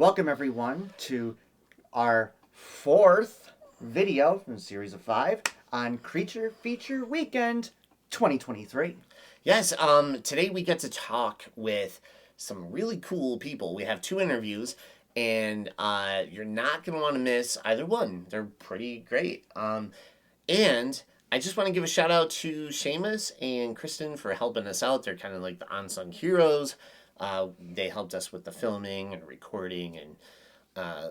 Welcome everyone to our fourth video from a series of 5 on Creature Feature Weekend 2023. Yes, today we get to talk with some really cool people. We have 2 interviews, and you're not going to want to miss either one. They're pretty great. And I just want to give a shout out to Seamus and Kristen for helping us out. They're kind of like the unsung heroes. They helped us with the filming and recording and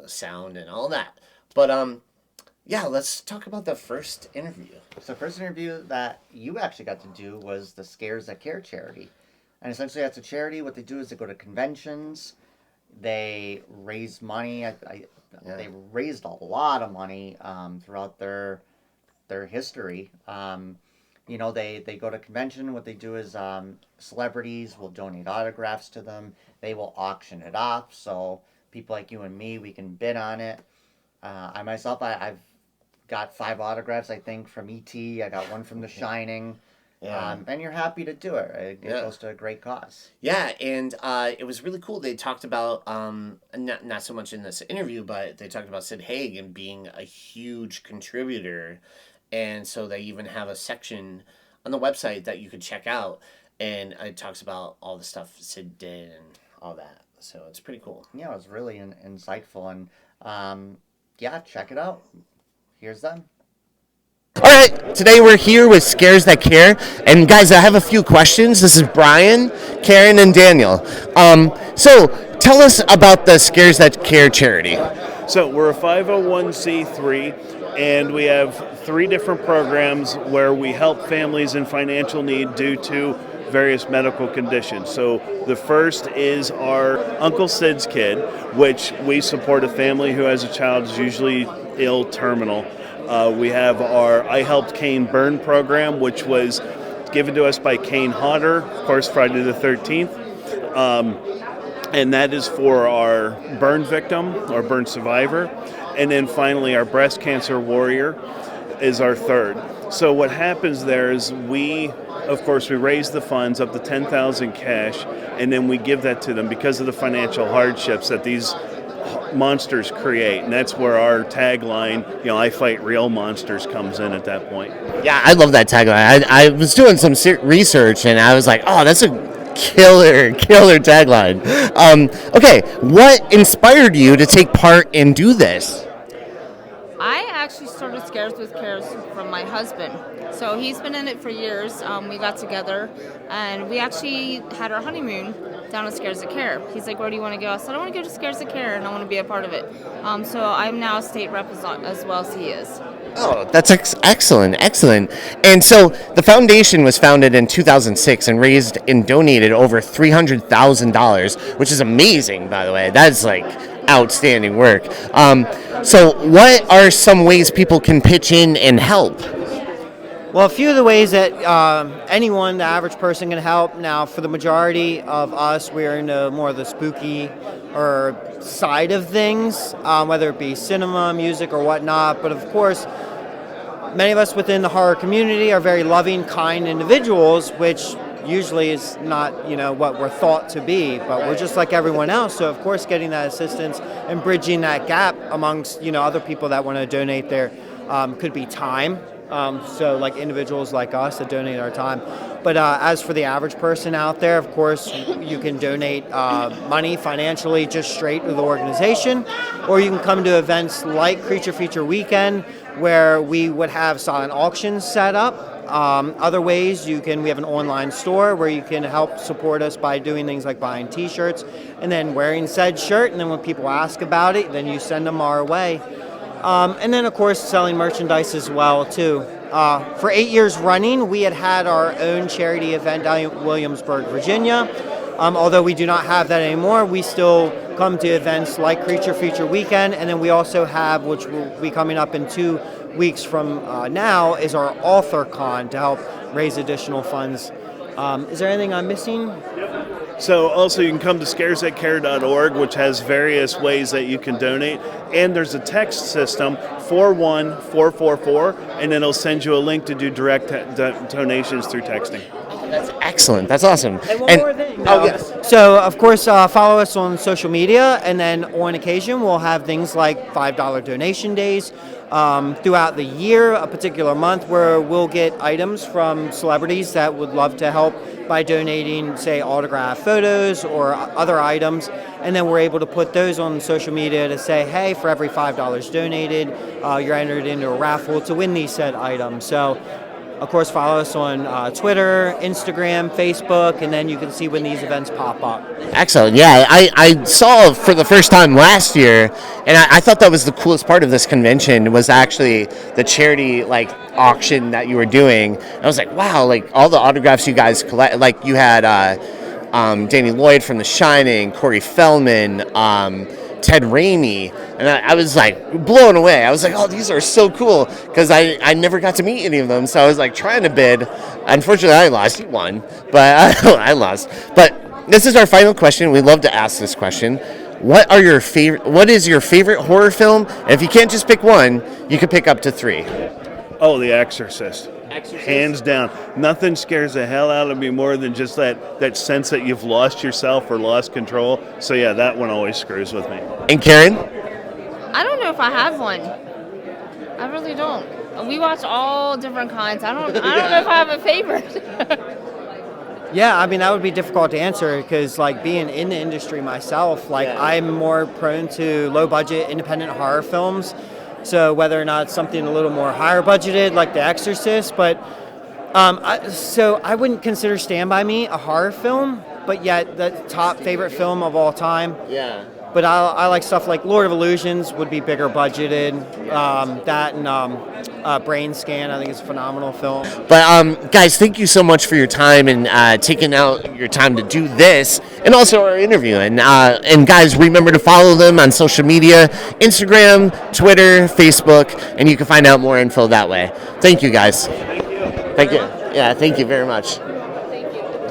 sound and all that. But yeah, let's talk about the first interview. So the first interview that you actually got to do was the Scares That Care charity. And essentially that's a charity. What they do is they go to conventions. They raise money. They raised a lot of money throughout their history. They go to convention. What they do is celebrities will donate autographs to them. They will auction it off. So people like you and me, we can bid on it. I've got 5 autographs, I think, from E.T. I got one from The Shining. Yeah. And you're happy to do it. It goes to a great cause. Yeah, and it was really cool. They talked about, not so much in this interview, but they talked about Sid Haig and being a huge contributor. And so they even have a section on the website that you could check out. And it talks about all the stuff Sid did and all that. So it's pretty cool. Yeah, it was really insightful. And check it out. Here's them. All right, today we're here with Scares That Care. And guys, I have a few questions. This is Brian, Karen, and Daniel. So tell us about the Scares That Care charity. So we're a 501c3, and we have 3 different programs where we help families in financial need due to various medical conditions. So the first is our Uncle Sid's Kid, which we support a family who has a child who's usually ill, terminal. We have our I Helped Kane Burn program, which was given to us by Kane Hodder, of course, Friday the 13th. And that is for our burn victim, our burn survivor. And then finally, our breast cancer warrior is our third. So what happens there is we raise the funds up to $10,000 cash, and then we give that to them because of the financial hardships that these monsters create. And that's where our tagline, I fight real monsters, comes in at that point. Yeah, I love that tagline. I was doing some research, and I was like, oh, that's a killer tagline. Okay, what inspired you to take part and do this? I actually started Scares with Cares from my husband. So he's been in it for years. We got together and we actually had our honeymoon down at Scares of Care. He's like, where do you want to go? I said, I want to go to Scares of Care and I want to be a part of it. So I'm now a state rep as well as he is. Oh, that's excellent. And so the foundation was founded in 2006 and raised and donated over $300,000, which is amazing, by the way. That's like outstanding work. So what are some ways people can pitch in and help? Well, a few of the ways that anyone, the average person, can help. Now, for the majority of us, we're into more of the spooky or side of things, whether it be cinema, music, or whatnot. But of course, many of us within the horror community are very loving, kind individuals, which usually is not, what we're thought to be. But we're just like everyone else. So, of course, getting that assistance and bridging that gap amongst, other people that want to donate there could be time. So like individuals like us that donate our time. But as for the average person out there, of course, you can donate money financially just straight to the organization, or you can come to events like Creature Feature Weekend, where we would have silent auctions set up. Other ways, we have an online store where you can help support us by doing things like buying t-shirts and then wearing said shirt, and then when people ask about it, then you send them our way. And then, of course, selling merchandise as well, too. For 8 years running, we had our own charity event down in Williamsburg, Virginia. Although we do not have that anymore, we still come to events like Creature Feature Weekend. And then we also have, which will be coming up in 2 weeks from now, is our Author Con to help raise additional funds. Is there anything I'm missing? So also you can come to scaresthatcare.org, which has various ways that you can donate. And there's a text system, 41444, and it'll send you a link to do direct donations through texting. That's excellent. That's awesome. And one more thing. Oh, yes. So, of course, follow us on social media, and then on occasion, we'll have things like $5 donation days throughout the year, a particular month where we'll get items from celebrities that would love to help by donating, say, autographed photos or other items. And then we're able to put those on social media to say, hey, for every $5 donated, you're entered into a raffle to win these said items. So, of course, follow us on Twitter, Instagram, Facebook, and then you can see when these events pop up. Excellent. Yeah, I saw for the first time last year, and I thought that was the coolest part of this convention was actually the charity like auction that you were doing. I was like, wow, like all the autographs you guys collect. Like you had Danny Lloyd from The Shining, Corey Feldman, Ted Raimi, and I was like blown away. I was like, oh, these are so cool because I never got to meet any of them. So I was like trying to bid. Unfortunately, I lost. You won, but I lost. But this is our final question. We love to ask this question. What is your favorite horror film? And if you can't just pick one, you could pick up to 3. Oh, The Exorcist. Hands down. Nothing scares the hell out of me more than just that sense that you've lost yourself or lost control. So yeah, that one always screws with me. And Karen? I don't know if I have one. I really don't. We watch all different kinds. I don't know if I have a favorite. Yeah, I mean, that would be difficult to answer because, like, being in the industry myself, like, I'm more prone to low-budget independent horror films. So whether or not it's something a little more higher budgeted, like The Exorcist, but I wouldn't consider Stand By Me a horror film, but yet the top favorite film of all time. Yeah. But I like stuff like Lord of Illusions would be bigger budgeted. That and Brain Scan, I think is a phenomenal film. But guys, thank you so much for your time and taking out your time to do this and also our interview. And guys, remember to follow them on social media, Instagram, Twitter, Facebook, and you can find out more info that way. Thank you, guys. Thank you. Yeah, thank you very much.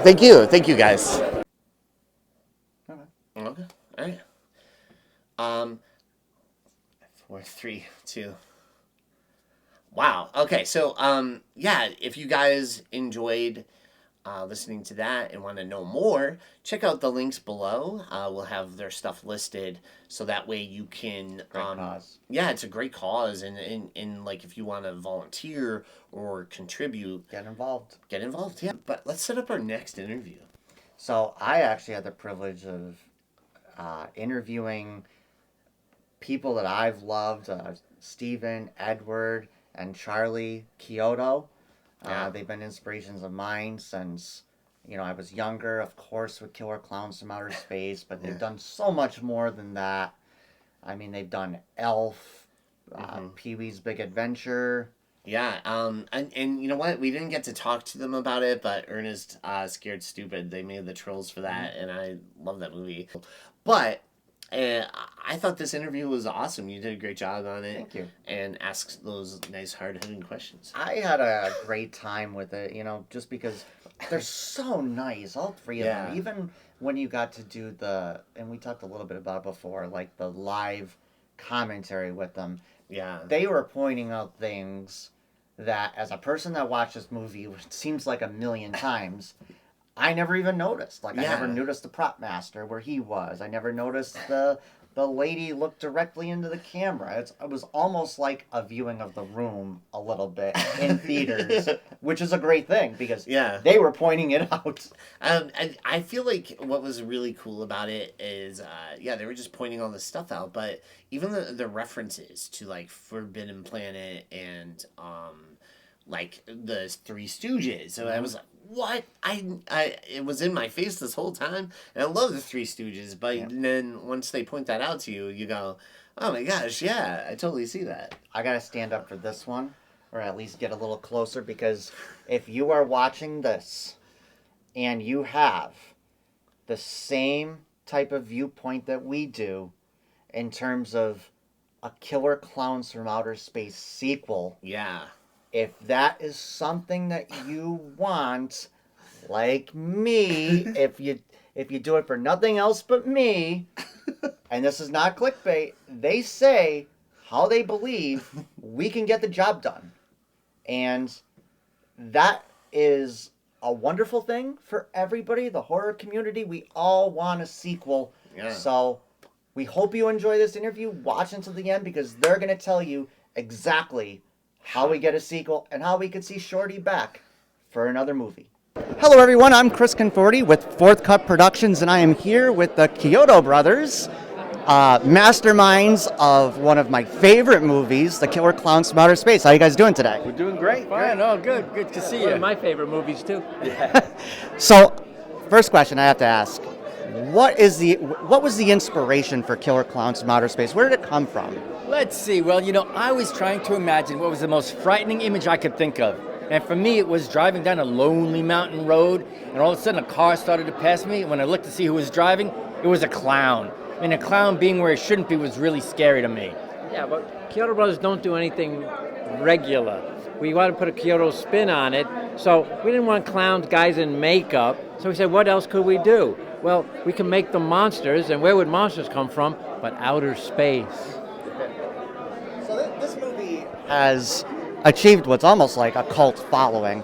Thank you. Thank you, guys. Okay. All right. 4, 3, 2. Wow. Okay. So, yeah, if you guys enjoyed listening to that and want to know more, check out the links below. We'll have their stuff listed so that way you can. Great cause. Yeah, it's a great cause, and like if you want to volunteer or contribute, Get involved. get involved. Yeah. But let's set up our next interview. So I actually had the privilege of interviewing people that I've loved, Stephen, Edward, and Charlie Chiodo. Yeah. They've been inspirations of mine since, I was younger, of course, with Killer Klowns from Outer Space, but they've done so much more than that. I mean, they've done Elf, PeeWees Big Adventure. Yeah, and you know what? We didn't get to talk to them about it, but Ernest, Scared Stupid, they made the Trolls for that, and I love that movie. But I thought this interview was awesome. You did a great job on it. Thank you. And asked those nice, hard-hitting questions. I had a great time with it, just because they're so nice, all 3 of them. Even when you got to do and we talked a little bit about it before, like the live commentary with them. Yeah. They were pointing out things that, as a person that watched this movie, which seems like a million times, I never even noticed. Like, I never noticed the prop master where he was. I never noticed the lady look directly into the camera. It was almost like a viewing of The Room a little bit in theaters, which is a great thing because they were pointing it out. I feel like what was really cool about it is, they were just pointing all this stuff out, but even the references to, like, Forbidden Planet and, like, the Three Stooges. So I was like, what? It was in my face this whole time, and I love the Three Stooges, but then once they point that out to you, you go, oh my gosh, yeah, I totally see that. I gotta stand up for this one, or at least get a little closer, because if you are watching this, and you have the same type of viewpoint that we do, in terms of a Killer Klowns from Outer Space sequel, if that is something that you want, like me, if you do it for nothing else but me, and this is not clickbait, they say how they believe we can get the job done. And that is a wonderful thing for everybody, the horror community. We all want a sequel. Yeah. So we hope you enjoy this interview. Watch until the end because they're going to tell you exactly how we get a sequel and how we could see Shorty back for another movie. Hello, everyone. I'm Chris Conforti with Fourth Cut Productions, and I am here with the Chiodo brothers, masterminds of one of my favorite movies, the Killer Klowns from Outer Space. How you guys doing today? We're doing great. Fine. Oh, good. Good to see you. One of my favorite movies, too. So, first question I have to ask. What was the inspiration for Killer Klowns from Outer Space? Where did it come from? Let's see. Well, I was trying to imagine what was the most frightening image I could think of. And for me, it was driving down a lonely mountain road, and all of a sudden a car started to pass me. And when I looked to see who was driving, it was a clown. And a clown being where it shouldn't be was really scary to me. Yeah, but Kyoto Brothers don't do anything regular. We want to put a Kyoto spin on it, so we didn't want clowns, guys in makeup. So we said, what else could we do? Well, we can make them monsters, and where would monsters come from? But outer space. So this movie has achieved what's almost like a cult following.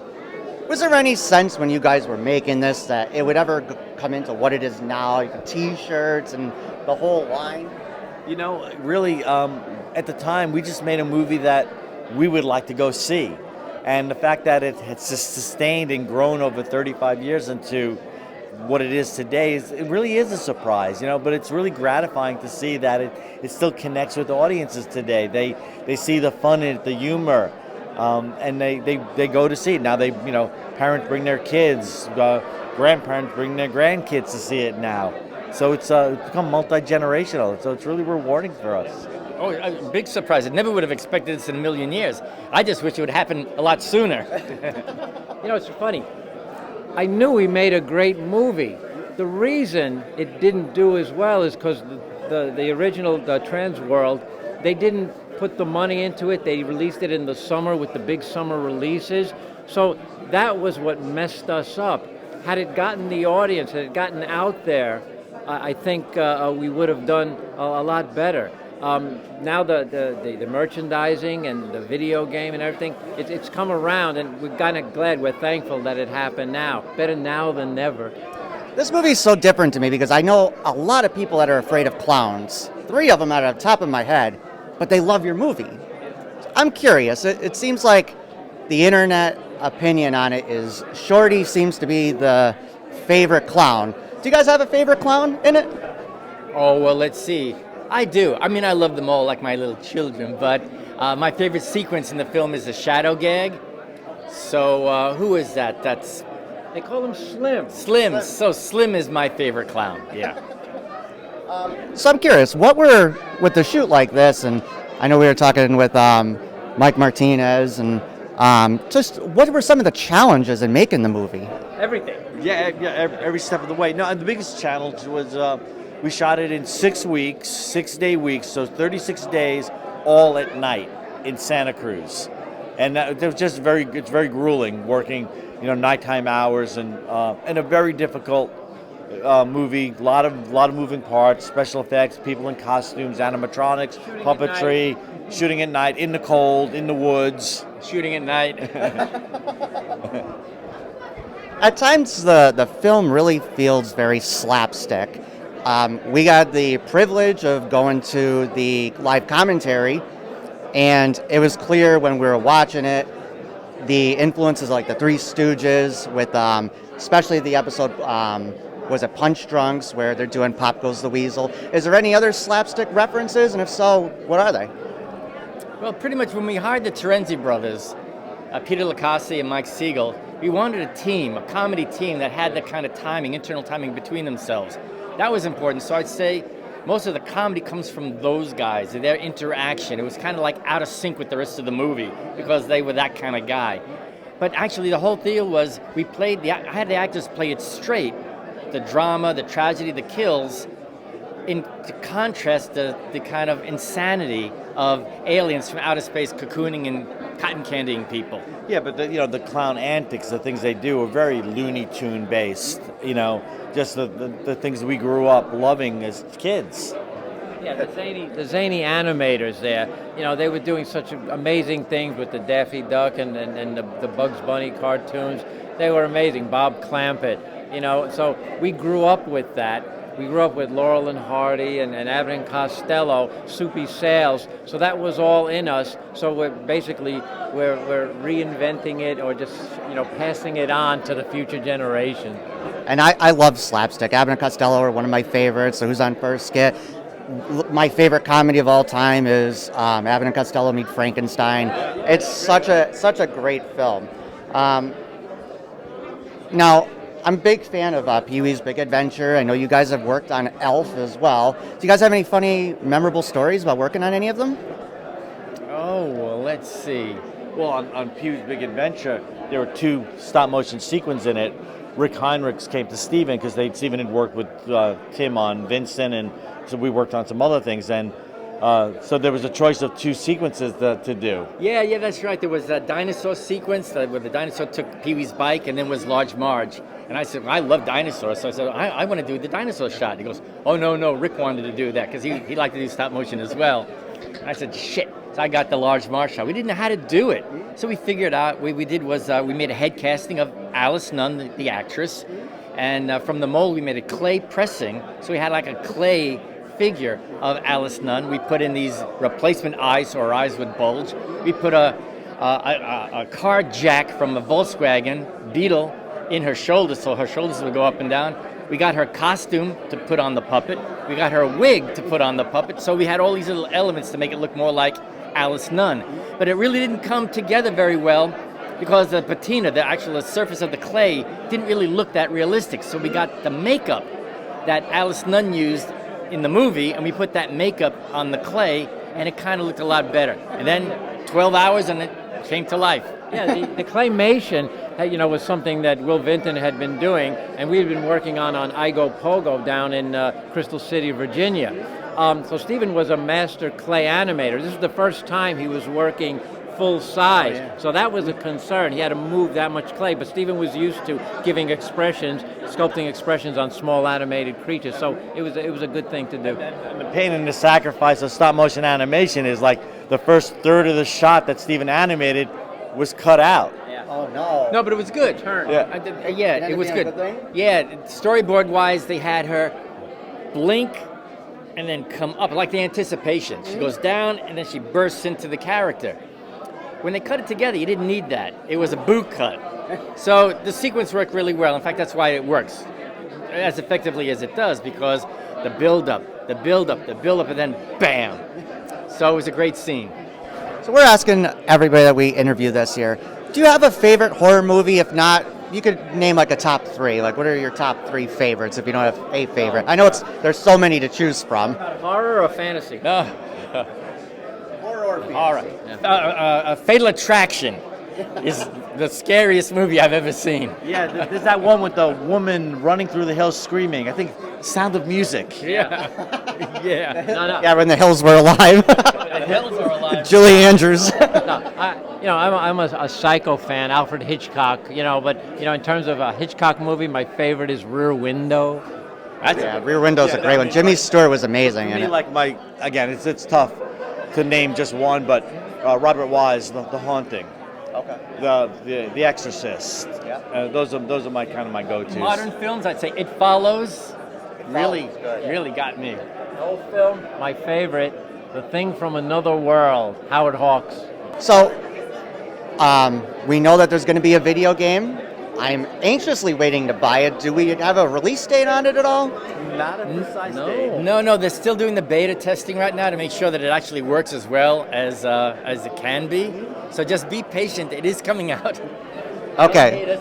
Was there any sense when you guys were making this that it would ever come into what it is now, like T-shirts and the whole line? Really, at the time, we just made a movie that we would like to go see. And the fact that it has sustained and grown over 35 years into what it is today, it really is a surprise, but it's really gratifying to see that it still connects with audiences today. They see the fun in it, the humor, and they go to see it. Now parents bring their kids, grandparents bring their grandkids to see it now. So it's become multi-generational, so it's really rewarding for us. Oh, a big surprise. I never would have expected this in a million years. I just wish it would happen a lot sooner. It's funny. I knew we made a great movie. The reason it didn't do as well is because the original Trans World, they didn't put the money into it. They released it in the summer with the big summer releases. So that was what messed us up. Had it gotten the audience, had it gotten out there, I think we would have done a lot better. Now the merchandising and the video game and everything, it's come around, and we're kind of glad, we're thankful that it happened now. Better now than never. This movie is so different to me because I know a lot of people that are afraid of clowns. 3 of them out of the top of my head, but they love your movie. I'm curious. It seems like the internet opinion on it is Shorty seems to be the favorite clown. Do you guys have a favorite clown in it? Oh, well, let's see. I do. I mean, I love them all like my little children, but my favorite sequence in the film is the shadow gag. So who is that? They call him Slim. Slim. So Slim is my favorite clown. Yeah. So I'm curious, what were, with the shoot like this, and I know we were talking with Mike Martinez, and just what were some of the challenges in making the movie? Everything. Yeah, every step of the way. No, and the biggest challenge was we shot it in 6 weeks, 6-day weeks, so 36 days, all at night in Santa Cruz, and it was just it's very grueling working, nighttime hours, and a very difficult movie. A lot of moving parts, special effects, people in costumes, animatronics, puppetry, shooting at night, in the cold, in the woods. Shooting at night. At times, the film really feels very slapstick. We got the privilege of going to the live commentary, and it was clear when we were watching it, the influences like the Three Stooges, with especially the episode, was it Punch Drunks, where they're doing Pop Goes the Weasel. Is there any other slapstick references, and if so, what are they? Well, pretty much when we hired the Terenzi brothers, Peter Lacassi and Mike Siegel, we wanted a team, a comedy team that had that kind of timing, internal timing between themselves. That was important. So I'd say most of the comedy comes from those guys, their interaction. It was kind of like out of sync with the rest of the movie because they were that kind of guy. But actually the whole deal was I had the actors play it straight, the drama, the tragedy, the kills, to contrast the kind of insanity of aliens from outer space cocooning and cotton candying people. Yeah, but the clown antics, the things they do are very Looney Tune based, just the things we grew up loving as kids. Yeah, the zany animators there, they were doing such amazing things with the Daffy Duck and the Bugs Bunny cartoons. They were amazing. Bob Clampett, so we grew up with that. We grew up with Laurel and Hardy and Abbott and Costello, Soupy Sales. So that was all in us. So we're reinventing it, or just passing it on to the future generation. And I love slapstick. Abbott and Costello are one of my favorites. So Who's on First skit. My favorite comedy of all time is Abbott and Costello Meet Frankenstein. It's such a great film. Now, I'm a big fan of PeeWees Big Adventure. I know you guys have worked on Elf as well. Do you guys have any funny, memorable stories about working on any of them? Oh, well, let's see. Well, on Pew's Big Adventure, there were 2 stop-motion sequences in it. Rick Heinrichs came to Steven because Steven had worked with Tim on Vincent, and so we worked on some other things. And so there was a choice of 2 sequences to do. Yeah, that's right. There was a dinosaur sequence where the dinosaur took Pee-wee's bike, and then was Large Marge. And I said, well, I love dinosaurs, so I said, I want to do the dinosaur shot. He goes, oh, no, Rick wanted to do that because he liked to do stop motion as well. And I said, shit. So I got the Large Marge shot. We didn't know how to do it. So we figured out, what we did was we made a head casting of Alice Nunn, the actress. And from the mold, we made a clay pressing. So we had like a clay figure of Alice Nunn. We put in these replacement eyes, or eyes with bulge. We put a car jack from a Volkswagen Beetle in her shoulders, so her shoulders would go up and down. We got her costume to put on the puppet. We got her wig to put on the puppet. So we had all these little elements to make it look more like Alice Nunn. But it really didn't come together very well because the patina, the surface of the clay, didn't really look that realistic. So we got the makeup that Alice Nunn used in the movie, and we put that makeup on the clay, and it kind of looked a lot better. And then 12 hours, and it came to life. Yeah, the claymation, was something that Will Vinton had been doing, and we had been working on Igo Pogo down in Crystal City, Virginia. So Stephen was a master clay animator. This is the first time he was working full size. Oh, yeah. So that was a concern. He had to move that much clay, but Stephen was used to giving expressions, sculpting expressions on small animated creatures. So it was a good thing to do. And the pain and the sacrifice of stop motion animation is like the first third of the shot that Stephen animated was cut out. Yeah. Oh no. No, but it was good. Yeah. It was good. Yeah, storyboard wise, they had her blink and then come up, like the anticipation. She goes down and then she bursts into the character. When they cut it together, you didn't need that. It was a boot cut. So the sequence worked really well. In fact, that's why it works as effectively as it does, because the build-up, and then bam. So it was a great scene. So we're asking everybody that we interview this year, do you have a favorite horror movie? If not, you could name like a top 3. Like, what are your top 3 favorites if you don't have a favorite? I know there's so many to choose from. Horror or fantasy? No. Horror or fantasy? All right. Fatal Attraction is the scariest movie I've ever seen. Yeah, there's that one with the woman running through the hills screaming. I think Sound of Music. Yeah. Yeah. No. Yeah, when the hills were alive. The hills are alive. Julie Andrews. I'm a Psycho fan, Alfred Hitchcock. But in terms of a Hitchcock movie, my favorite is Rear Window. Rear Window's a great one. Jimmy Stewart was amazing in it. It's tough to name just one, but Robert Wise, The Haunting. Okay. The Exorcist. Yeah. Those are my my go-tos. Modern films, I'd say It Follows. Really got me. Old film, my favorite, The Thing from Another World, Howard Hawks. So, we know that there's going to be a video game. I'm anxiously waiting to buy it. Do we have a release date on it at all? Not a precise date. No, they're still doing the beta testing right now to make sure that it actually works as well as it can be. So just be patient. It is coming out. Okay.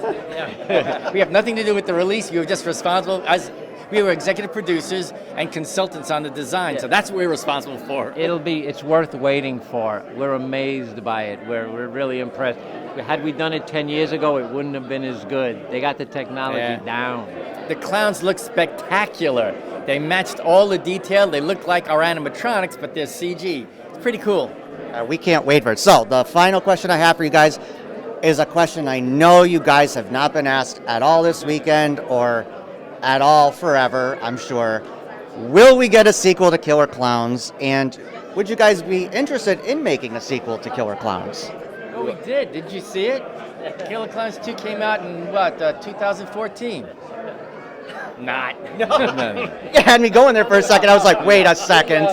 We have nothing to do with the release. We were just responsible as we were executive producers and consultants on the design. So that's what we're responsible for. It's worth waiting for. We're amazed by it. We're really impressed. Had we done it 10 years ago, it wouldn't have been as good. They got the technology down. The clowns look spectacular. They matched all the detail. They look like our animatronics, but they're CG. It's pretty cool. We can't wait for it. So the final question I have for you guys is a question I know you guys have not been asked at all this weekend or at all forever, I'm sure. will we get a sequel to Killer Klowns? And would you guys be interested in making a sequel to Killer Klowns? Oh, we did. Did you see it? Killer Klowns 2 came out in what, 2014? Not. You had me going there for a second. I was like, wait a second.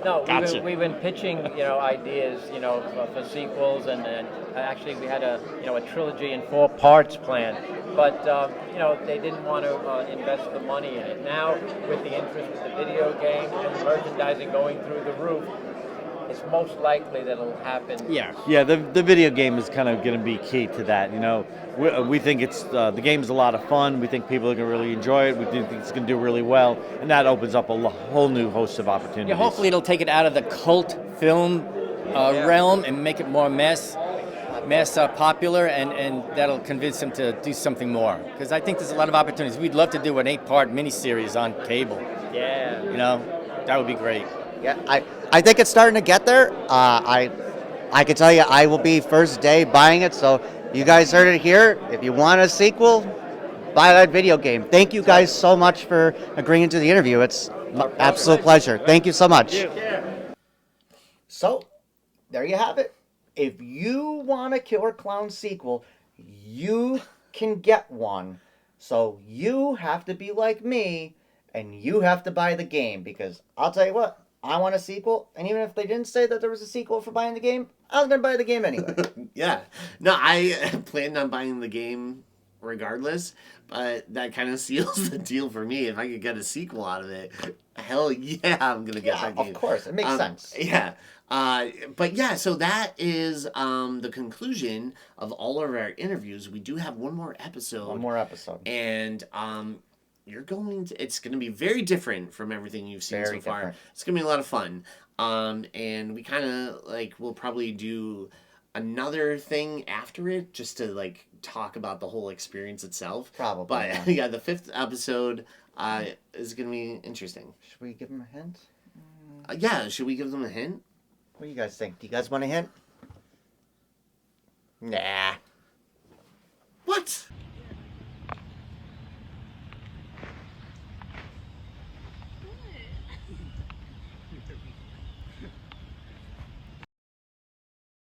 No, Gotcha. we've been pitching, ideas, for sequels, and actually we had a trilogy in 4 parts planned, but they didn't want to invest the money in it. Now, with the interest with the video game and the merchandising going through the roof, it's most likely that it'll happen. Yeah, the video game is kind of going to be key to that. We think it's the game's a lot of fun. We think people are going to really enjoy it. We think it's going to do really well, and that opens up a whole new host of opportunities. Yeah, hopefully it'll take it out of the cult film realm and make it more mass popular, and that'll convince them to do something more. Because I think there's a lot of opportunities. We'd love to do an 8-part miniseries on cable. Yeah. That would be great. Yeah, I think it's starting to get there. I can tell you, I will be first day buying it. So you guys heard it here. If you want a sequel, buy that video game. Thank you guys so much for agreeing to the interview. It's an absolute pleasure. Thank you so much. So there you have it. If you want a Killer Clown sequel, you can get one. So you have to be like me, and you have to buy the game, because I'll tell you what, I want a sequel, and even if they didn't say that there was a sequel for buying the game, I was going to buy the game anyway. Yeah. No, I planned on buying the game regardless, but that kind of seals the deal for me. If I could get a sequel out of it, hell yeah, I'm going to get that game. Of course, it makes sense. Yeah. But yeah, so that is the conclusion of all of our interviews. We do have one more episode. One more episode. And it's going to be very different from everything you've seen so far. Different. It's going to be a lot of fun. And we kind of we'll probably do another thing after it just to talk about the whole experience itself. Probably. But yeah, the 5th episode is going to be interesting. Should we give them a hint? Yeah, should we give them a hint? What do you guys think? Do you guys want a hint? Nah.